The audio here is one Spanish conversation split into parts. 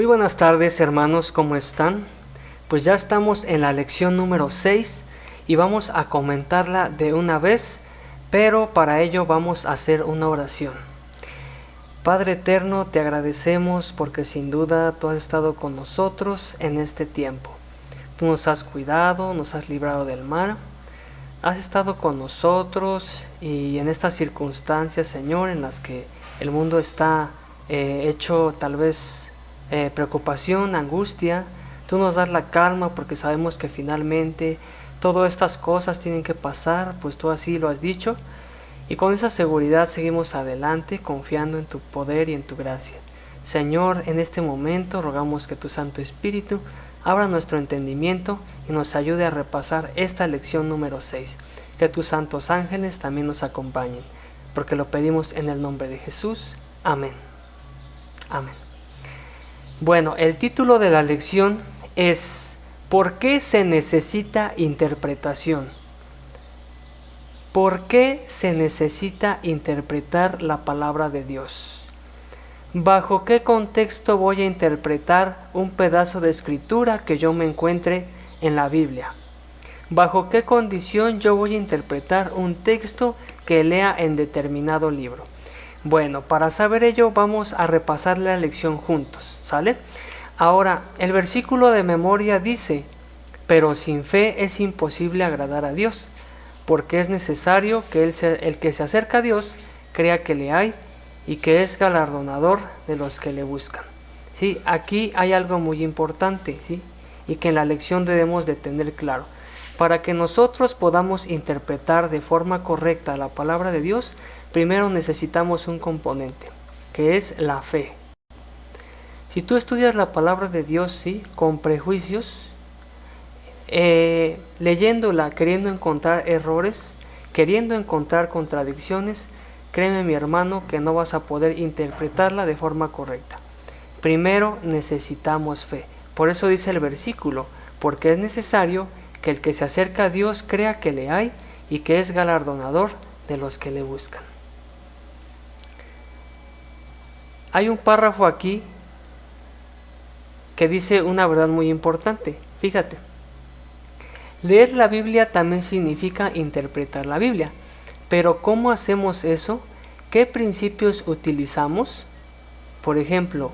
buenas tardes, hermanos, ¿cómo están? Pues ya estamos en la lección número 6 y vamos a comentarla de una vez, pero para ello vamos a hacer una oración. Padre eterno, te agradecemos porque sin duda tú has estado con nosotros en este tiempo. Tú nos has cuidado, nos has librado del mal, has estado con nosotros y en estas circunstancias, Señor, en las que el mundo está hecho tal vez preocupación, angustia, tú nos das la calma porque sabemos que finalmente todas estas cosas tienen que pasar, pues tú así lo has dicho, y con esa seguridad seguimos adelante confiando en tu poder y en tu gracia. Señor, en este momento rogamos que tu Santo Espíritu abra nuestro entendimiento y nos ayude a repasar esta lección número 6, que tus santos ángeles también nos acompañen, porque lo pedimos en el nombre de Jesús. Amén. Amén. Bueno, el título de la lección es ¿por qué se necesita interpretación? ¿Por qué se necesita interpretar la palabra de Dios? ¿Bajo qué contexto voy a interpretar un pedazo de escritura que yo me encuentre en la Biblia? ¿Bajo qué condición yo voy a interpretar un texto que lea en determinado libro? Bueno, para saber ello vamos a repasar la lección juntos, ¿sale? Ahora, el versículo de memoria dice: pero sin fe es imposible agradar a Dios, porque es necesario que el que se acerca a Dios crea que le hay y que es galardonador de los que le buscan. ¿Sí? Aquí hay algo muy importante, ¿sí? Y que en la lección debemos de tener claro. Para que nosotros podamos interpretar de forma correcta la palabra de Dios, primero necesitamos un componente, que es la fe. Si tú estudias la palabra de Dios, ¿sí?, con prejuicios, leyéndola, queriendo encontrar errores, queriendo encontrar contradicciones, créeme, mi hermano, que no vas a poder interpretarla de forma correcta. Primero necesitamos fe. Por eso dice el versículo, porque es necesario que el que se acerca a Dios crea que le hay y que es galardonador de los que le buscan. Hay un párrafo aquí que dice una verdad muy importante. Fíjate, leer la Biblia también significa interpretar la Biblia. Pero ¿cómo hacemos eso? ¿Qué principios utilizamos? Por ejemplo,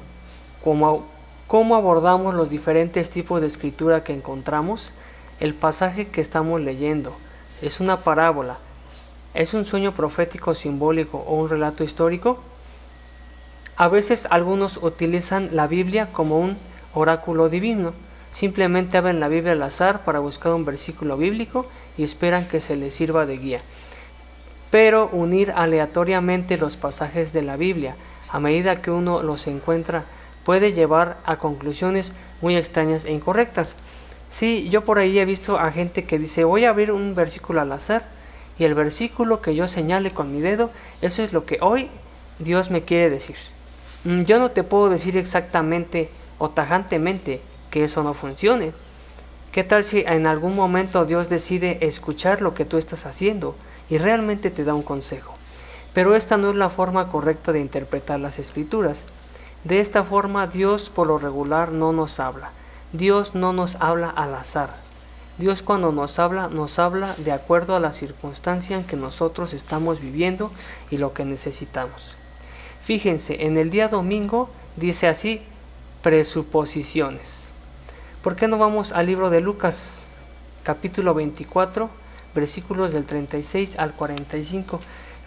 ¿cómo abordamos los diferentes tipos de escritura que encontramos? El pasaje que estamos leyendo es una parábola, es un sueño profético simbólico o un relato histórico. A veces algunos utilizan la Biblia como un oráculo divino. Simplemente abren la Biblia al azar para buscar un versículo bíblico y esperan que se les sirva de guía. Pero unir aleatoriamente los pasajes de la Biblia a medida que uno los encuentra puede llevar a conclusiones muy extrañas e incorrectas. Sí, yo por ahí he visto a gente que dice: voy a abrir un versículo al azar y el versículo que yo señale con mi dedo, eso es lo que hoy Dios me quiere decir. Yo no te puedo decir exactamente o tajantemente que eso no funcione. ¿Qué tal si en algún momento Dios decide escuchar lo que tú estás haciendo y realmente te da un consejo? Pero esta no es la forma correcta de interpretar las escrituras. De esta forma Dios por lo regular no nos habla. Dios no nos habla al azar. Dios cuando nos habla de acuerdo a la circunstancia en que nosotros estamos viviendo y lo que necesitamos. Fíjense, en el día domingo dice así: presuposiciones. ¿Por qué no vamos al libro de Lucas, capítulo 24, versículos del 36 al 45?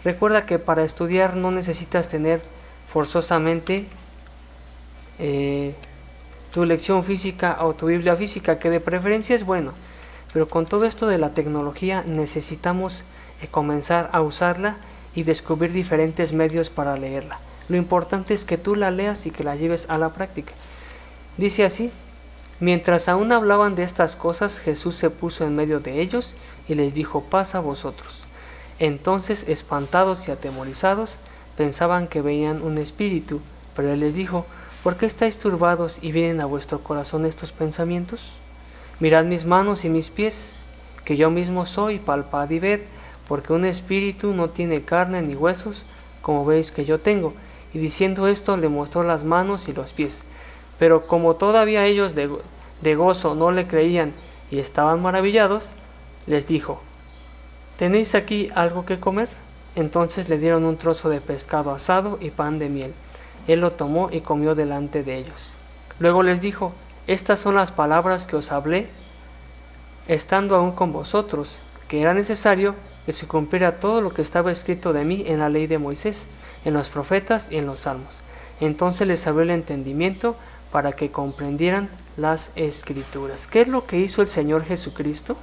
Recuerda que para estudiar no necesitas tener forzosamente tu lección física o tu Biblia física, que de preferencia es bueno, pero con todo esto de la tecnología necesitamos comenzar a usarla y descubrir diferentes medios para leerla. Lo importante es que tú la leas y que la lleves a la práctica. Dice así: mientras aún hablaban de estas cosas, Jesús se puso en medio de ellos y les dijo: paz a vosotros. Entonces, espantados y atemorizados, pensaban que veían un espíritu, pero él les dijo: ¿por qué estáis turbados y vienen a vuestro corazón estos pensamientos? Mirad mis manos y mis pies, que yo mismo soy, palpad y ved, porque un espíritu no tiene carne ni huesos, como veis que yo tengo. Y diciendo esto, le mostró las manos y los pies. Pero como todavía ellos de gozo no le creían y estaban maravillados, les dijo: ¿tenéis aquí algo que comer? Entonces le dieron un trozo de pescado asado y pan de miel. Él lo tomó y comió delante de ellos. Luego les dijo: estas son las palabras que os hablé estando aún con vosotros, que era necesario que se cumpliera todo lo que estaba escrito de mí en la ley de Moisés, en los profetas y en los salmos. Entonces les abrió el entendimiento para que comprendieran las escrituras. ¿Qué es lo que hizo el Señor Jesucristo?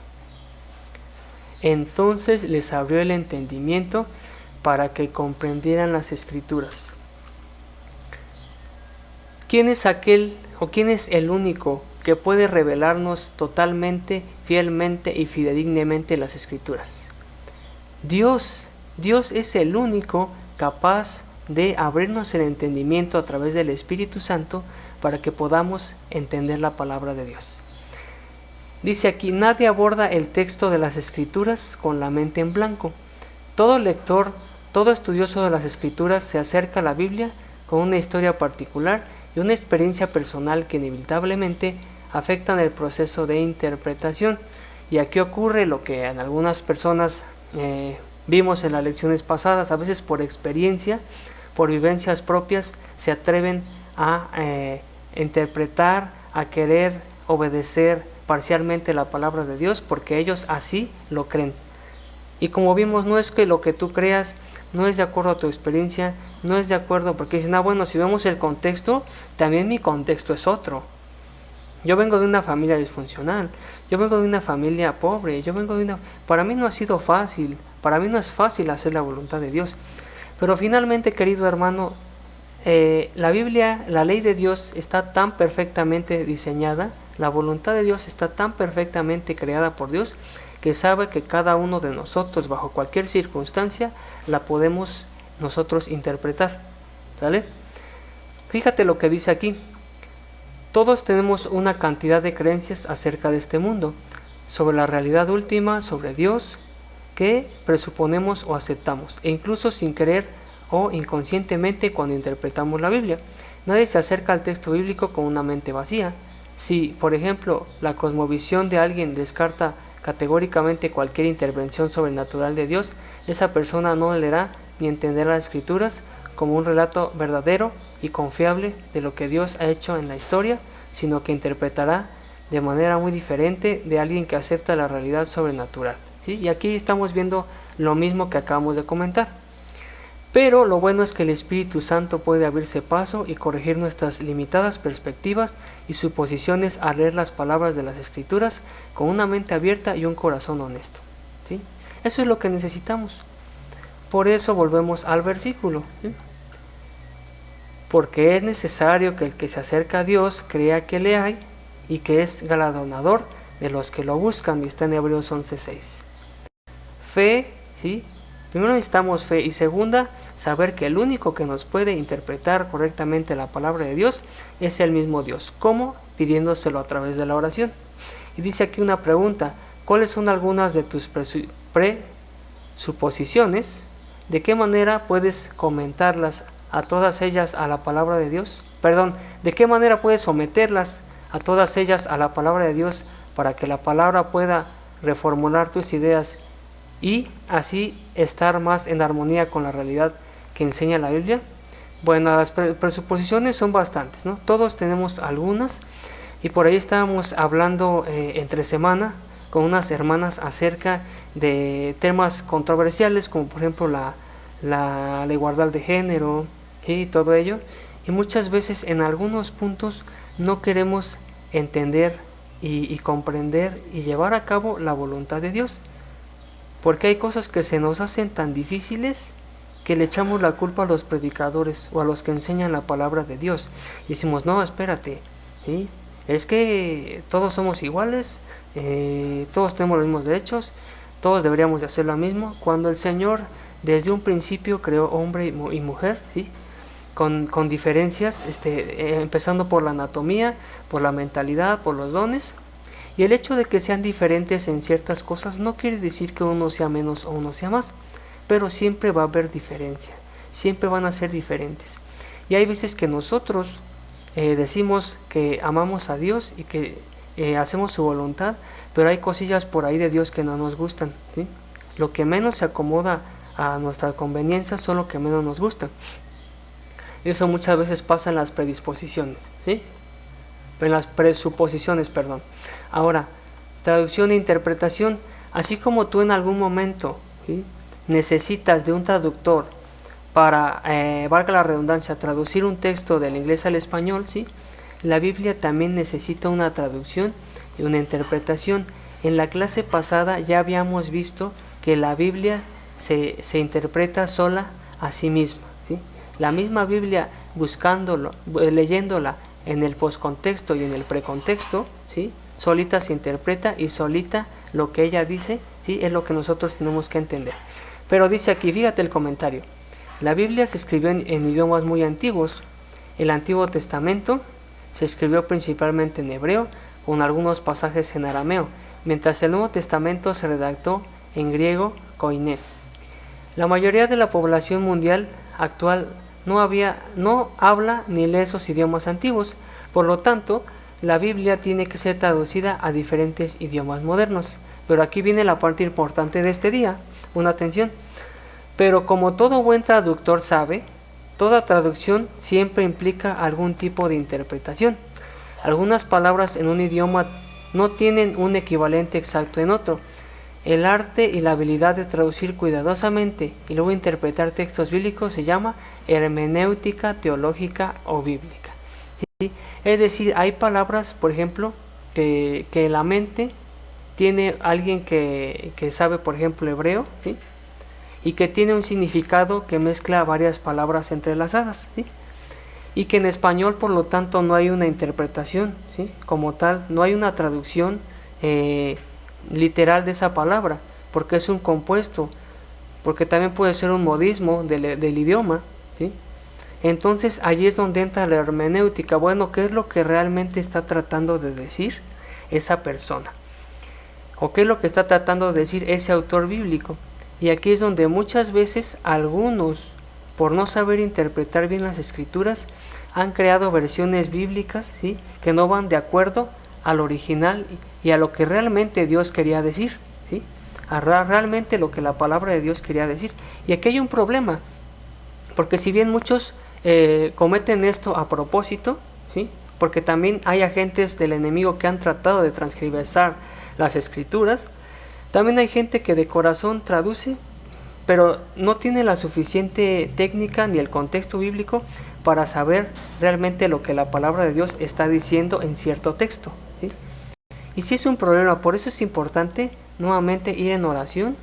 Entonces les abrió el entendimiento para que comprendieran las escrituras. ¿Quién es aquel o quién es el único que puede revelarnos totalmente, fielmente y fidedignamente las escrituras? Dios. Dios es el único capaz de abrirnos el entendimiento a través del Espíritu Santo para que podamos entender la palabra de Dios. Dice aquí: nadie aborda el texto de las Escrituras con la mente en blanco. Todo lector, todo estudioso de las Escrituras se acerca a la Biblia con una historia particular y una experiencia personal que inevitablemente afectan el proceso de interpretación. Y aquí ocurre lo que en algunas personas vimos en las lecciones pasadas: a veces por experiencia, por vivencias propias, se atreven a interpretar, a querer obedecer parcialmente la palabra de Dios porque ellos así lo creen. Y como vimos, no es que lo que tú creas no es de acuerdo a tu experiencia, no es de acuerdo, porque dicen: bueno, si vemos el contexto, también mi contexto es otro. Yo vengo de una familia disfuncional, yo vengo de una familia pobre, para mí no ha sido fácil, para mí no es fácil hacer la voluntad de Dios. Pero finalmente, querido hermano, la Biblia, la ley de Dios está tan perfectamente diseñada, la voluntad de Dios está tan perfectamente creada por Dios, que sabe que cada uno de nosotros, bajo cualquier circunstancia, la podemos nosotros interpretar. ¿Sale? Fíjate lo que dice aquí: todos tenemos una cantidad de creencias acerca de este mundo, sobre la realidad última, sobre Dios, que presuponemos o aceptamos, e incluso sin querer o inconscientemente cuando interpretamos la Biblia. Nadie se acerca al texto bíblico con una mente vacía. Si, por ejemplo, la cosmovisión de alguien descarta categóricamente cualquier intervención sobrenatural de Dios, esa persona no leerá ni entenderá las Escrituras como un relato verdadero y confiable de lo que Dios ha hecho en la historia, sino que interpretará de manera muy diferente de alguien que acepta la realidad sobrenatural. ¿Sí? Y aquí estamos viendo lo mismo que acabamos de comentar. Pero lo bueno es que el Espíritu Santo puede abrirse paso y corregir nuestras limitadas perspectivas y suposiciones al leer las palabras de las Escrituras con una mente abierta y un corazón honesto. ¿Sí? Eso es lo que necesitamos. Por eso volvemos al versículo. ¿Sí? Porque es necesario que el que se acerca a Dios crea que le hay y que es galardonador de los que lo buscan. Y está en Hebreos 11:6. Fe, ¿sí? Primero necesitamos fe, y segunda, saber que el único que nos puede interpretar correctamente la palabra de Dios es el mismo Dios. ¿Cómo? Pidiéndoselo a través de la oración. Y dice aquí una pregunta: ¿cuáles son algunas de tus presuposiciones? ¿De qué manera puedes comentarlas a todas ellas a la palabra de Dios? ¿De qué manera puedes someterlas a todas ellas a la palabra de Dios para que la palabra pueda reformular tus ideas y así estar más en armonía con la realidad que enseña la Biblia? Bueno, las presuposiciones son bastantes, ¿no? Todos tenemos algunas, y por ahí estábamos hablando entre semana con unas hermanas acerca de temas controversiales, como por ejemplo la igualdad de género y todo ello, y muchas veces en algunos puntos no queremos entender y comprender y llevar a cabo la voluntad de Dios. Porque hay cosas que se nos hacen tan difíciles que le echamos la culpa a los predicadores o a los que enseñan la palabra de Dios. Y decimos: no, espérate, ¿sí? Es que todos somos iguales, todos tenemos los mismos derechos, todos deberíamos de hacer lo mismo. Cuando el Señor desde un principio creó hombre y mujer, ¿sí? Con diferencias, empezando por la anatomía, por la mentalidad, por los dones. Y el hecho de que sean diferentes en ciertas cosas no quiere decir que uno sea menos o uno sea más, pero siempre va a haber diferencia, siempre van a ser diferentes. Y hay veces que nosotros, decimos que amamos a Dios y que hacemos su voluntad, pero hay cosillas por ahí de Dios que no nos gustan, ¿sí? Lo que menos se acomoda a nuestra conveniencia son lo que menos nos gusta. Eso muchas veces pasa en las predisposiciones, ¿sí? En las presuposiciones, perdón. Ahora, traducción e interpretación. Así como tú en algún momento, ¿sí?, necesitas de un traductor para, valga la redundancia, traducir un texto del inglés al español, ¿sí?, la Biblia también necesita una traducción y una interpretación. En la clase pasada ya habíamos visto que la Biblia se interpreta sola a sí misma, ¿sí? La misma Biblia, leyéndola en el poscontexto y en el precontexto, ¿sí?, solita se interpreta y solita lo que ella dice, ¿sí?, es lo que nosotros tenemos que entender. Pero dice aquí, fíjate el comentario, la Biblia se escribió en idiomas muy antiguos. El Antiguo Testamento se escribió principalmente en hebreo, con algunos pasajes en arameo, mientras el Nuevo Testamento se redactó en griego koiné. La mayoría de la población mundial actual no habla ni lee esos idiomas antiguos, por lo tanto, la Biblia tiene que ser traducida a diferentes idiomas modernos. Pero aquí viene la parte importante de este día, una atención. Pero como todo buen traductor sabe, toda traducción siempre implica algún tipo de interpretación. Algunas palabras en un idioma no tienen un equivalente exacto en otro. El arte y la habilidad de traducir cuidadosamente y luego interpretar textos bíblicos se llama hermenéutica teológica o bíblica, ¿sí? Es decir, hay palabras, por ejemplo, que la mente tiene alguien que sabe, por ejemplo, hebreo, ¿sí?, y que tiene un significado que mezcla varias palabras entrelazadas, ¿sí?, y que en español, por lo tanto, no hay una interpretación, ¿sí?, como tal, no hay una traducción literal de esa palabra, porque es un compuesto, porque también puede ser un modismo del idioma, ¿sí? Entonces allí es donde entra la hermenéutica. Bueno, ¿qué es lo que realmente está tratando de decir esa persona? ¿O qué es lo que está tratando de decir ese autor bíblico? Y aquí es donde muchas veces algunos, por no saber interpretar bien las escrituras, han creado versiones bíblicas, ¿sí?, que no van de acuerdo al original y a lo que realmente Dios quería decir, ¿sí?, a realmente lo que la palabra de Dios quería decir. Y aquí hay un problema, porque si bien muchos cometen esto a propósito, ¿sí?, porque también hay agentes del enemigo que han tratado de transgiversar las escrituras, también hay gente que de corazón traduce, pero no tiene la suficiente técnica ni el contexto bíblico para saber realmente lo que la palabra de Dios está diciendo en cierto texto, ¿sí? Y sí es un problema, por eso es importante nuevamente ir en oración.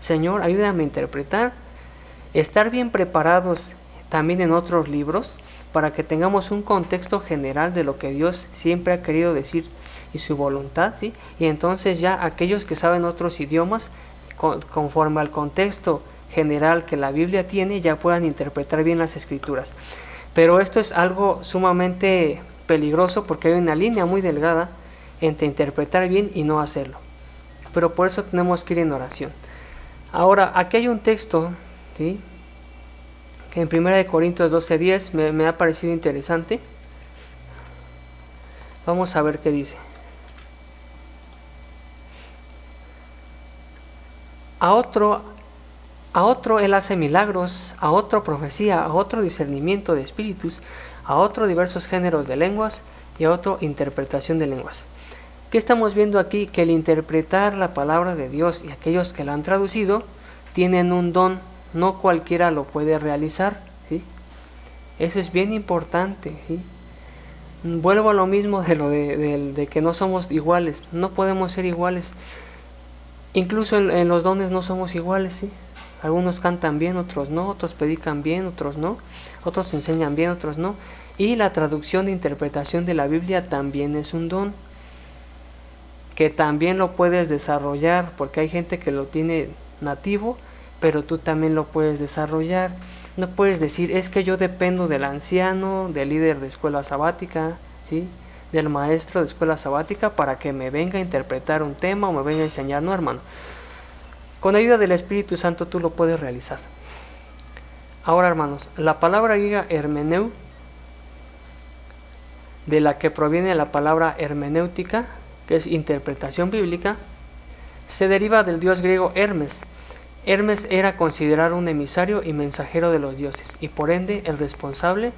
Señor, ayúdame a interpretar, estar bien preparados también en otros libros para que tengamos un contexto general de lo que Dios siempre ha querido decir y su voluntad, ¿sí? Y entonces ya aquellos que saben otros idiomas, conforme al contexto general que la Biblia tiene, ya puedan interpretar bien las escrituras. Pero esto es algo sumamente peligroso porque hay una línea muy delgada entre interpretar bien y no hacerlo. Pero por eso tenemos que ir en oración. Ahora, aquí hay un texto, ¿sí?, que en 1 Corintios 12:10 me ha parecido interesante. Vamos a ver qué dice. A otro él hace milagros, a otro profecía, a otro discernimiento de espíritus, a otro diversos géneros de lenguas y a otro interpretación de lenguas. ¿Qué estamos viendo aquí? Que el interpretar la palabra de Dios y aquellos que la han traducido tienen un don, no cualquiera lo puede realizar, ¿sí? Eso es bien importante, ¿sí? Vuelvo a lo mismo de que no somos iguales, no podemos ser iguales. Incluso en los dones no somos iguales, ¿sí? Algunos cantan bien, otros no, otros predican bien, otros no, otros enseñan bien, otros no. Y la traducción e interpretación de la Biblia también es un don, que también lo puedes desarrollar, porque hay gente que lo tiene nativo, pero tú también lo puedes desarrollar. No puedes decir, es que yo dependo del anciano, del líder de escuela sabática, ¿sí?, del maestro de escuela sabática para que me venga a interpretar un tema o me venga a enseñar. No, hermano. Con ayuda del Espíritu Santo tú lo puedes realizar. Ahora, hermanos, la palabra griega hermeneu de la que proviene la palabra hermenéutica, que es interpretación bíblica, se deriva del dios griego Hermes. Hermes era considerado un emisario y mensajero de los dioses, y por ende el responsable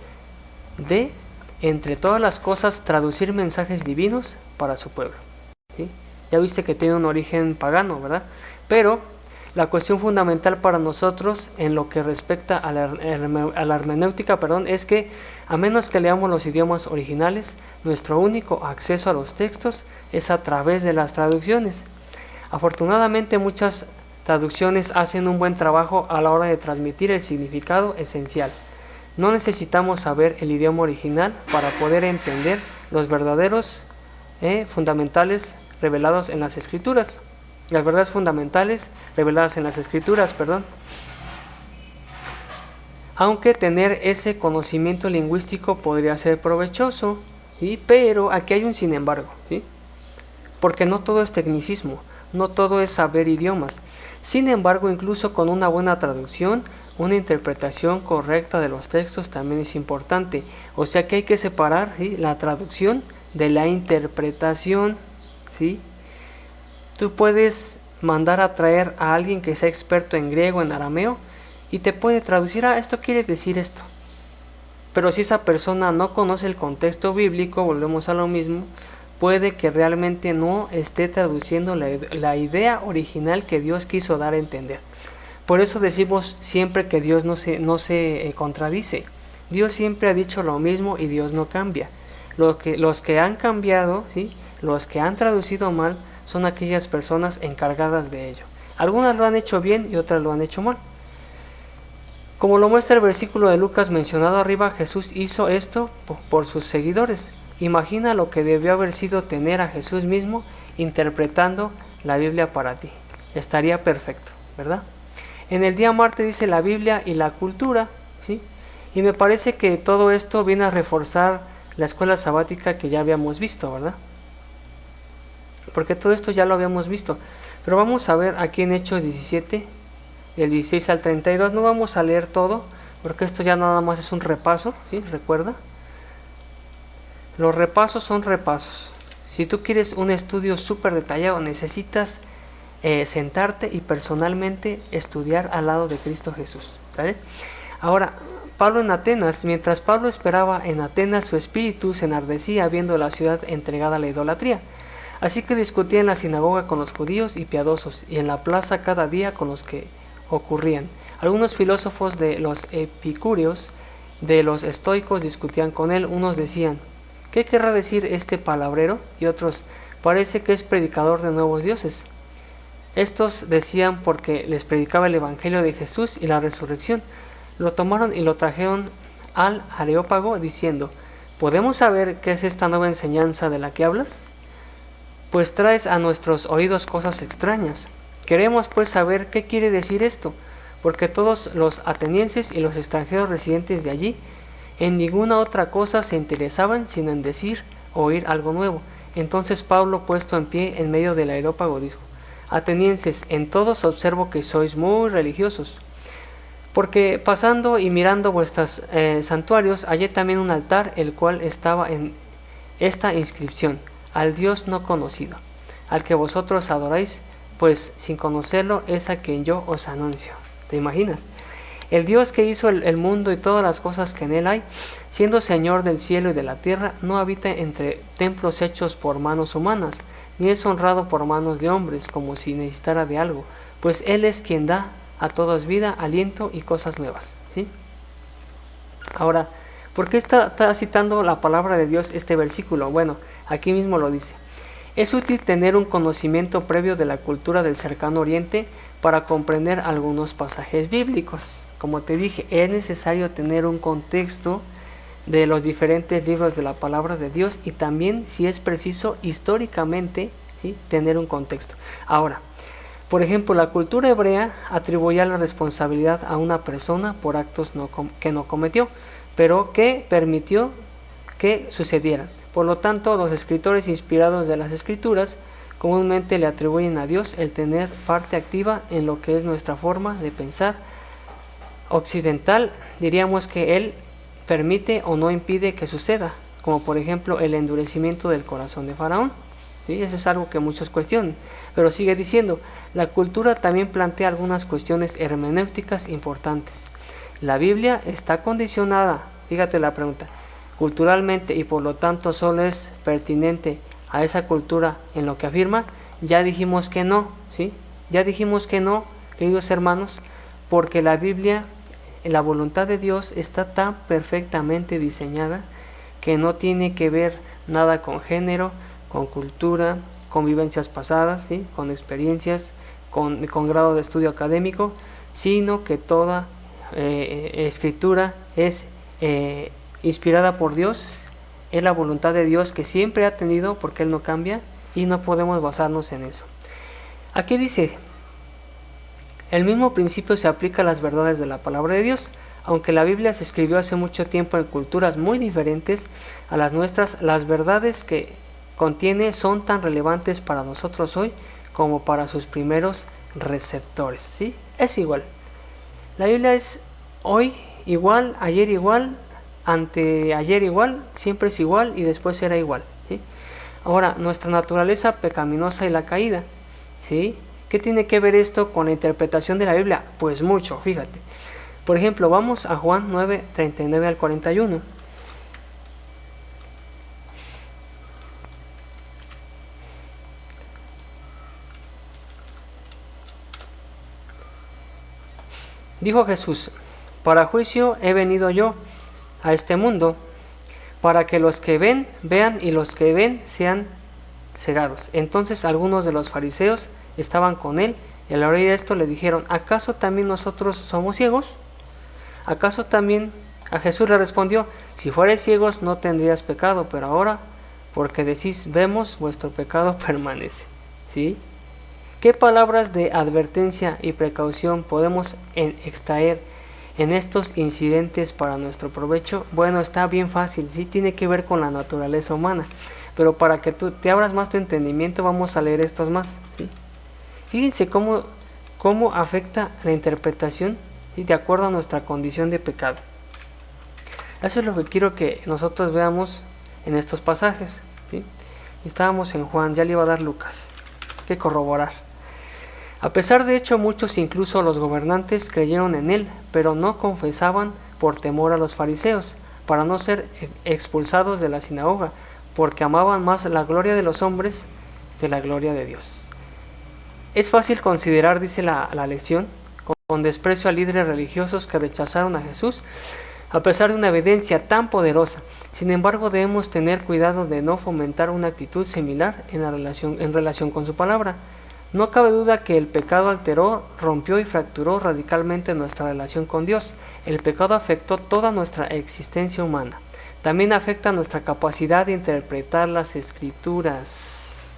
de, entre todas las cosas, traducir mensajes divinos para su pueblo. ¿Sí? Ya viste que tiene un origen pagano, ¿verdad? Pero la cuestión fundamental para nosotros en lo que respecta a la hermenéutica, es que a menos que leamos los idiomas originales, nuestro único acceso a los textos es a través de las traducciones. Afortunadamente muchas traducciones hacen un buen trabajo a la hora de transmitir el significado esencial. No necesitamos saber el idioma original para poder entender los verdaderos fundamentales revelados en las Escrituras. Las verdades fundamentales reveladas en las Escrituras, Aunque tener ese conocimiento lingüístico podría ser provechoso, ¿sí? Pero aquí hay un sin embargo, ¿sí? Porque no todo es tecnicismo, no todo es saber idiomas. Sin embargo, incluso con una buena traducción, una interpretación correcta de los textos también es importante. O sea que hay que separar, ¿sí?, la traducción de la interpretación, ¿sí? Tú puedes mandar a traer a alguien que sea experto en griego, en arameo, y te puede traducir, esto quiere decir esto. Pero si esa persona no conoce el contexto bíblico, volvemos a lo mismo, puede que realmente no esté traduciendo la idea original que Dios quiso dar a entender. Por eso decimos siempre que Dios no se contradice. Dios siempre ha dicho lo mismo y Dios no cambia. Los que han cambiado, ¿sí?, los que han traducido mal, son aquellas personas encargadas de ello. Algunas lo han hecho bien y otras lo han hecho mal. Como lo muestra el versículo de Lucas mencionado arriba, Jesús hizo esto por sus seguidores. Imagina lo que debió haber sido tener a Jesús mismo interpretando la Biblia para ti. Estaría perfecto, ¿verdad? En el día martes dice la Biblia y la cultura, ¿sí? Y me parece que todo esto viene a reforzar la escuela sabática que ya habíamos visto, ¿verdad? Porque todo esto ya lo habíamos visto. Pero vamos a ver aquí en Hechos 17, del 16 al 32. No vamos a leer todo, porque esto ya nada más es un repaso, ¿sí? Recuerda. Los repasos son repasos. Si tú quieres un estudio súper detallado, necesitas sentarte y personalmente estudiar al lado de Cristo Jesús, ¿sale? Ahora, Pablo en Atenas. Mientras Pablo esperaba en Atenas, su espíritu se enardecía viendo la ciudad entregada a la idolatría. Así que discutía en la sinagoga con los judíos y piadosos, y en la plaza cada día con los que ocurrían. Algunos filósofos de los epicúreos, de los estoicos, discutían con él. Unos decían, ¿qué querrá decir este palabrero? Y otros, parece que es predicador de nuevos dioses. Estos decían porque les predicaba el evangelio de Jesús y la resurrección. Lo tomaron y lo trajeron al Areópago diciendo, ¿podemos saber qué es esta nueva enseñanza de la que hablas? Pues traes a nuestros oídos cosas extrañas. Queremos pues saber qué quiere decir esto, porque todos los atenienses y los extranjeros residentes de allí en ninguna otra cosa se interesaban sino en decir o oír algo nuevo. Entonces Pablo, puesto en pie en medio del Areópago, dijo, atenienses, en todos observo que sois muy religiosos, porque pasando y mirando vuestros santuarios hallé también un altar, el cual estaba en esta inscripción, al Dios no conocido, al que vosotros adoráis, pues sin conocerlo es a quien yo os anuncio. ¿Te imaginas? El Dios que hizo el mundo y todas las cosas que en él hay, siendo Señor del cielo y de la tierra, no habita entre templos hechos por manos humanas, ni es honrado por manos de hombres, como si necesitara de algo, pues Él es quien da a todos vida, aliento y cosas nuevas, ¿sí? Ahora, ¿por qué está citando la palabra de Dios este versículo? Bueno, aquí mismo lo dice. Es útil tener un conocimiento previo de la cultura del cercano oriente para comprender algunos pasajes bíblicos. Como te dije, es necesario tener un contexto de los diferentes libros de la palabra de Dios y también, si es preciso, históricamente, ¿sí?, tener un contexto. Ahora, por ejemplo, la cultura hebrea atribuía la responsabilidad a una persona por actos que no cometió, pero que permitió que sucedieran. Por lo tanto, los escritores inspirados de las Escrituras comúnmente le atribuyen a Dios el tener parte activa en lo que es nuestra forma de pensar occidental. Diríamos que Él permite o no impide que suceda, como por ejemplo el endurecimiento del corazón de Faraón. ¿Sí? Eso es algo que muchos cuestionan. Pero sigue diciendo, la cultura también plantea algunas cuestiones hermenéuticas importantes. La Biblia está condicionada, fíjate la pregunta, culturalmente, y por lo tanto solo es pertinente a esa cultura en lo que afirma. Ya dijimos que no, ¿sí? Ya dijimos que no, queridos hermanos, porque la Biblia, la voluntad de Dios está tan perfectamente diseñada que no tiene que ver nada con género, con cultura, con vivencias pasadas, ¿sí? Con experiencias, con grado de estudio académico, sino que toda escritura es inspirada por Dios, es la voluntad de Dios que siempre ha tenido, porque Él no cambia, y no podemos basarnos en eso. Aquí dice, el mismo principio se aplica a las verdades de la palabra de Dios. Aunque la Biblia se escribió hace mucho tiempo en culturas muy diferentes a las nuestras, las verdades que contiene son tan relevantes para nosotros hoy como para sus primeros receptores, ¿sí? Es igual. La Biblia es hoy igual, ayer igual, anteayer igual, siempre es igual y después será igual, ¿sí? Ahora, nuestra naturaleza pecaminosa y la caída, ¿sí? ¿Qué tiene que ver esto con la interpretación de la Biblia? Pues mucho, fíjate. Por ejemplo, vamos a Juan 9, 39 al 41. Dijo Jesús, para juicio he venido yo a este mundo, para que los que ven, vean, y los que ven sean cegados. Entonces algunos de los fariseos estaban con él, y al oír esto le dijeron, ¿acaso también nosotros somos ciegos? ¿Acaso también? A Jesús le respondió, si fuerais ciegos no tendrías pecado, pero ahora, porque decís, vemos, vuestro pecado permanece. ¿Sí? ¿Qué palabras de advertencia y precaución podemos extraer en estos incidentes para nuestro provecho? Bueno, está bien fácil, sí tiene que ver con la naturaleza humana, pero para que tú te abras más tu entendimiento vamos a leer estos más. ¿Sí? Fíjense cómo afecta la interpretación, ¿sí? De acuerdo a nuestra condición de pecado. Eso es lo que quiero que nosotros veamos en estos pasajes. ¿Sí? Estábamos en Juan, ya le iba a dar Lucas, hay que corroborar. A pesar de hecho, muchos, incluso los gobernantes, creyeron en él, pero no confesaban por temor a los fariseos, para no ser expulsados de la sinagoga, porque amaban más la gloria de los hombres que la gloria de Dios. Es fácil considerar, dice la lección, con desprecio a líderes religiosos que rechazaron a Jesús, a pesar de una evidencia tan poderosa. Sin embargo, debemos tener cuidado de no fomentar una actitud similar en relación con su palabra. No cabe duda que el pecado alteró, rompió y fracturó radicalmente nuestra relación con Dios. El pecado afectó toda nuestra existencia humana. También afecta nuestra capacidad de interpretar las Escrituras.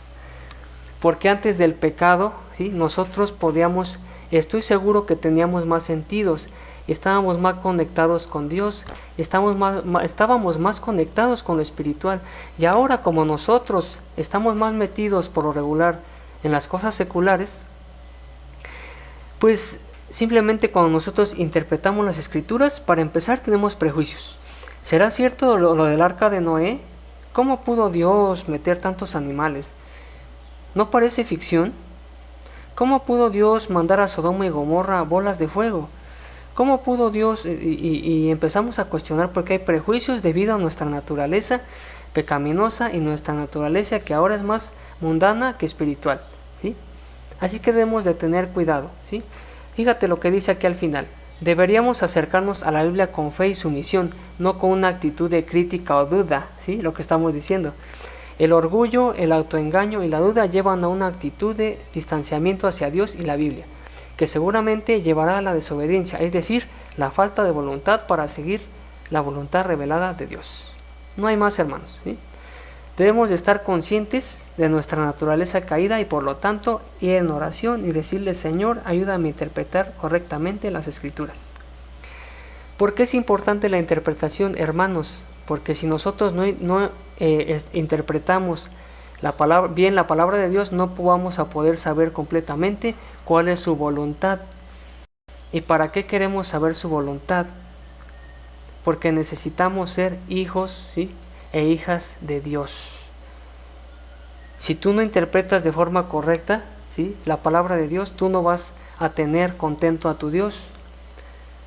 Porque antes del pecado, ¿sí? Nosotros podíamos, estoy seguro que teníamos más sentidos, estábamos más conectados con Dios, estábamos más conectados con lo espiritual. Y ahora, como nosotros estamos más metidos por lo regular en las cosas seculares, pues simplemente cuando nosotros interpretamos las Escrituras, para empezar tenemos prejuicios. ¿Será cierto lo del arca de Noé? ¿Cómo pudo Dios meter tantos animales? ¿No parece ficción? ¿Cómo pudo Dios mandar a Sodoma y Gomorra bolas de fuego? ¿Cómo pudo Dios? Y empezamos a cuestionar porque hay prejuicios debido a nuestra naturaleza pecaminosa y nuestra naturaleza que ahora es más mundana que espiritual, ¿sí? Así que debemos de tener cuidado, ¿sí? Fíjate lo que dice aquí al final. Deberíamos acercarnos a la Biblia con fe y sumisión, no con una actitud de crítica o duda, ¿sí? Lo que estamos diciendo. El orgullo, el autoengaño y la duda llevan a una actitud de distanciamiento hacia Dios y la Biblia, que seguramente llevará a la desobediencia, es decir, la falta de voluntad para seguir la voluntad revelada de Dios. No hay más, hermanos, ¿sí? Debemos de estar conscientes de nuestra naturaleza caída y por lo tanto ir en oración y decirle, Señor, ayúdame a interpretar correctamente las Escrituras. ¿Por qué es importante la interpretación, hermanos? Porque si nosotros no interpretamos bien la palabra de Dios, no vamos a poder saber completamente cuál es su voluntad. ¿Y para qué queremos saber su voluntad? Porque necesitamos ser hijos, ¿sí? e hijas de Dios. Si tú no interpretas de forma correcta, ¿sí?, la palabra de Dios, tú no vas a tener contento a tu Dios,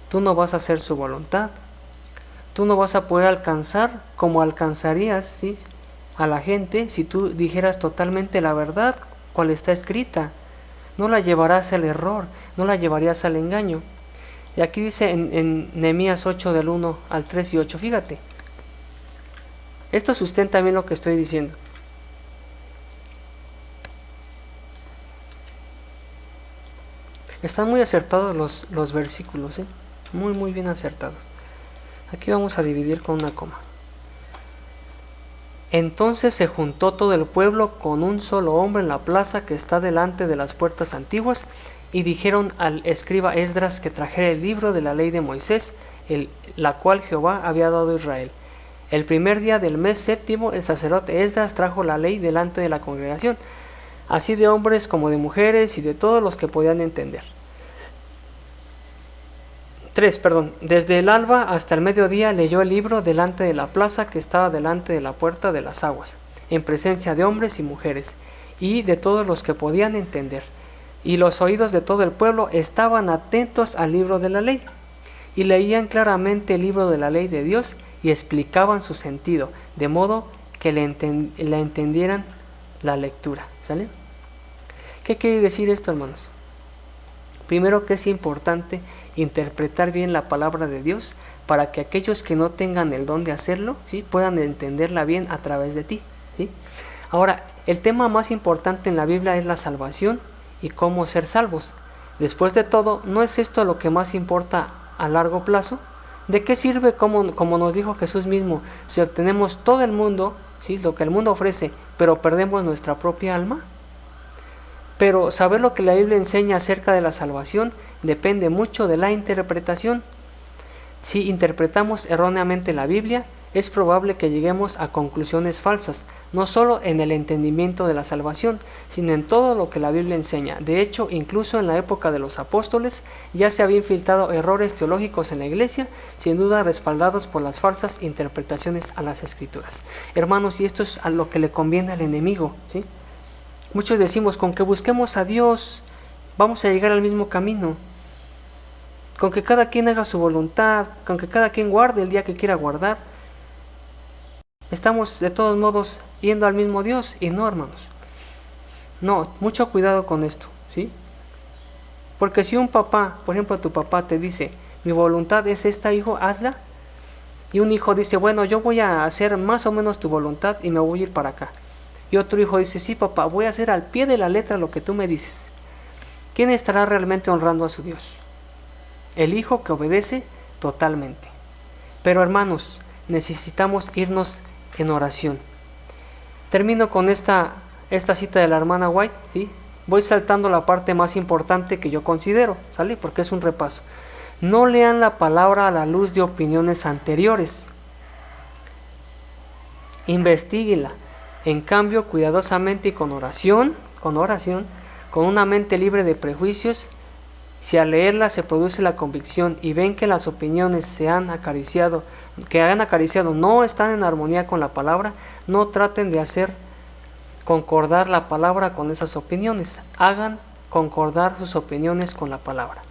tú no vas a hacer su voluntad, tú no vas a poder alcanzar como alcanzarías, ¿sí?, a la gente si tú dijeras totalmente la verdad, cual está escrita. No la llevarás al error, no la llevarías al engaño. Y aquí dice en Nehemías 8 del 1 al 3 y 8, fíjate. Esto sustenta bien lo que estoy diciendo. Están muy acertados los versículos, muy bien acertados. Aquí vamos a dividir con una coma. Entonces se juntó todo el pueblo con un solo hombre en la plaza que está delante de las puertas antiguas, y dijeron al escriba Esdras que trajera el libro de la ley de Moisés, la cual Jehová había dado a Israel. El primer día del mes séptimo, el sacerdote Esdras trajo la ley delante de la congregación, así de hombres como de mujeres y de todos los que podían entender. 3. Desde el alba hasta el mediodía leyó el libro delante de la plaza que estaba delante de la puerta de las aguas, en presencia de hombres y mujeres, y de todos los que podían entender. Y los oídos de todo el pueblo estaban atentos al libro de la ley, y leían claramente el libro de la ley de Dios, y explicaban su sentido, de modo que le entendieran la lectura. ¿Sale? ¿Qué quiere decir esto, hermanos? Primero, que es importante interpretar bien la palabra de Dios para que aquellos que no tengan el don de hacerlo, ¿sí?, puedan entenderla bien a través de ti, ¿sí? Ahora, el tema más importante en la Biblia es la salvación y cómo ser salvos. Después de todo, ¿no es esto lo que más importa a largo plazo? ¿De qué sirve, como nos dijo Jesús mismo, si obtenemos todo el mundo, ¿sí?, lo que el mundo ofrece, pero perdemos nuestra propia alma? Pero saber lo que la Biblia enseña acerca de la salvación depende mucho de la interpretación. Si interpretamos erróneamente la Biblia, es probable que lleguemos a conclusiones falsas, no solo en el entendimiento de la salvación, sino en todo lo que la Biblia enseña. De hecho, incluso en la época de los apóstoles, ya se habían infiltrado errores teológicos en la iglesia, sin duda respaldados por las falsas interpretaciones a las Escrituras. Hermanos, y esto es a lo que le conviene al enemigo, ¿sí? Muchos decimos, con que busquemos a Dios, vamos a llegar al mismo camino. Con que cada quien haga su voluntad, con que cada quien guarde el día que quiera guardar, estamos de todos modos yendo al mismo Dios. Y no, hermanos. No, mucho cuidado con esto, ¿sí? Porque si un papá, por ejemplo tu papá te dice, mi voluntad es esta, hijo, hazla. Y un hijo dice, bueno, yo voy a hacer más o menos tu voluntad y me voy a ir para acá. Y otro hijo dice, sí papá, voy a hacer al pie de la letra lo que tú me dices. ¿Quién estará realmente honrando a su Dios? El hijo que obedece totalmente. Pero hermanos, necesitamos irnos en oración. Termino con esta cita de la hermana White, ¿sí? Voy saltando la parte más importante que yo considero, ¿sale? Porque es un repaso. No lean la palabra a la luz de opiniones anteriores. Investíguela. En cambio, cuidadosamente y con oración, con una mente libre de prejuicios, si al leerla se produce la convicción y ven que las opiniones que han acariciado no están en armonía con la palabra, no traten de hacer concordar la palabra con esas opiniones. Hagan concordar sus opiniones con la palabra.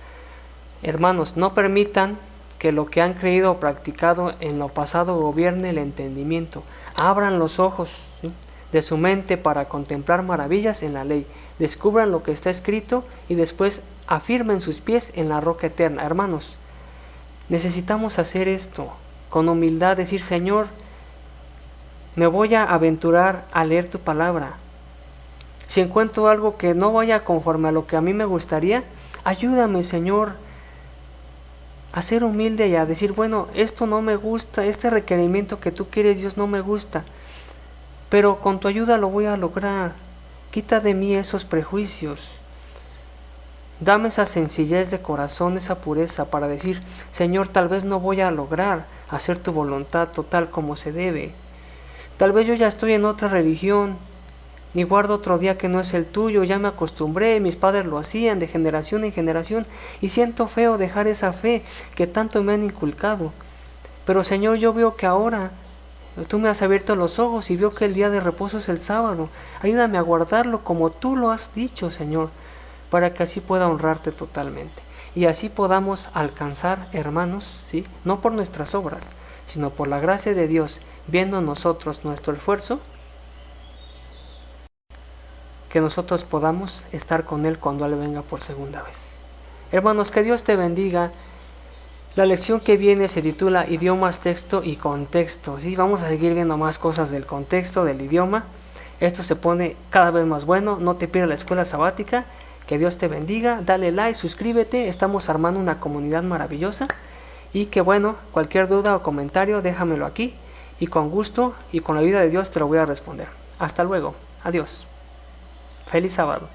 Hermanos, no permitan que lo que han creído o practicado en lo pasado gobierne el entendimiento. Abran los ojos, ¿sí?, de su mente para contemplar maravillas en la ley. Descubran lo que está escrito y después afirmen sus pies en la roca eterna. Hermanos, necesitamos hacer esto con humildad, decir, Señor, me voy a aventurar a leer tu palabra. Si encuentro algo que no vaya conforme a lo que a mí me gustaría, ayúdame, Señor, a ser humilde y a decir, bueno, esto no me gusta, este requerimiento que tú quieres, Dios, no me gusta, pero con tu ayuda lo voy a lograr. Quita de mí esos prejuicios. Dame esa sencillez de corazón, esa pureza para decir, Señor, tal vez no voy a lograr hacer tu voluntad total como se debe. Tal vez yo ya estoy en otra religión, ni guardo otro día que no es el tuyo, ya me acostumbré, mis padres lo hacían de generación en generación, y siento feo dejar esa fe que tanto me han inculcado. Pero Señor, yo veo que ahora Tú me has abierto los ojos y veo que el día de reposo es el sábado. Ayúdame a guardarlo como tú lo has dicho, Señor, para que así pueda honrarte totalmente. Y así podamos alcanzar, hermanos, ¿sí? No por nuestras obras, sino por la gracia de Dios, viendo nosotros nuestro esfuerzo, que nosotros podamos estar con Él cuando Él venga por segunda vez. Hermanos, que Dios te bendiga. La lección que viene se titula Idiomas, Texto y Contexto. ¿Sí? Vamos a seguir viendo más cosas del contexto, del idioma. Esto se pone cada vez más bueno. No te pierdas la escuela sabática. Que Dios te bendiga. Dale like, suscríbete. Estamos armando una comunidad maravillosa. Y que bueno, cualquier duda o comentario, déjamelo aquí. Y con gusto y con la ayuda de Dios te lo voy a responder. Hasta luego. Adiós. Feliz sábado.